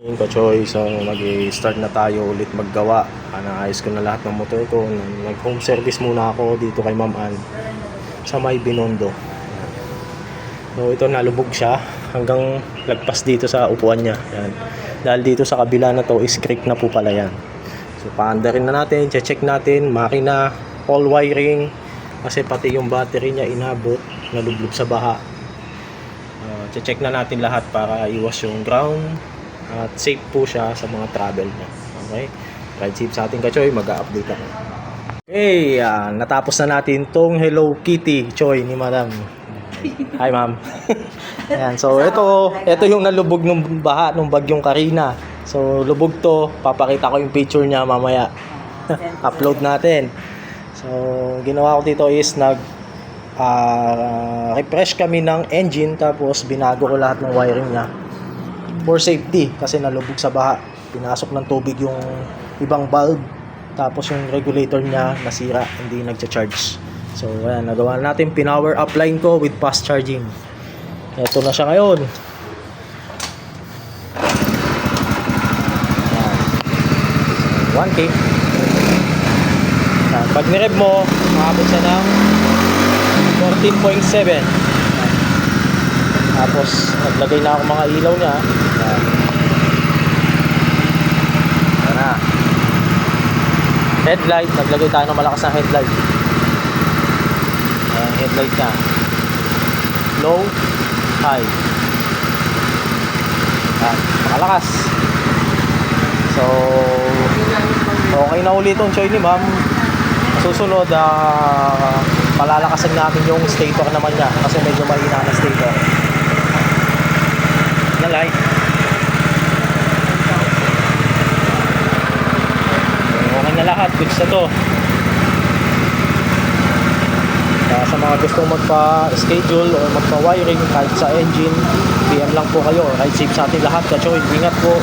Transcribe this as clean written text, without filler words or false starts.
Yung Kachoy, so mag-start na tayo ulit maggawa. Naayos ko na lahat ng motor ko. Nag-home service muna ako dito kay Ma'am Ann sa may Binondo. So ito, nalubog siya hanggang lagpas dito sa upuan niya. Yan. Dahil dito sa kabila na to is creek na po pala yan. So paandarin na natin, check natin, makina, all wiring, kasi pati yung battery niya inabot, nalublog sa baha. Check na natin lahat para iwas yung ground at safe po siya sa mga travel niya. Okay? Ride safe sa ating Kachoy, mag-a-update ako. Okay, natapos na natin tong Hello Kitty Choy ni Madam. Hi Ma'am. Ayan, so ito yung nalubog ng baha nung bagyong Karina. So lubog to, papakita ko yung picture niya mamaya. Upload natin. So ginawa ko dito is refresh kami ng engine, tapos binago ko lahat ng wiring niya for safety kasi nalubog sa baha. Pinasok ng tubig yung ibang valve, tapos yung regulator niya nasira, hindi nagcha-charge. So ayan, nagawa natin, pinower up line ko with fast charging. Ito na siya ngayon. Ayan. 1K. Ayan. Pag nirev mo, makabot siya ng 14.7. Tapos naglagay na ako mga ilaw niya. Ayan. Ayan na. Headlight, naglagay tayo ng malakas na headlight. Ayan, headlight na. Low, high. Ayan, makalakas. So okay na ulit itong Choy ni Ma'am. Susunod, palalakasin namin yung stator naman niya kasi medyo mahina na stator na light. Okay na lahat, goods na to. Sa mga gustong magpa-schedule o magpa-wiring kahit sa engine, PM lang po kayo. Ride safe sa ating lahat, Kachoy. Ingat po.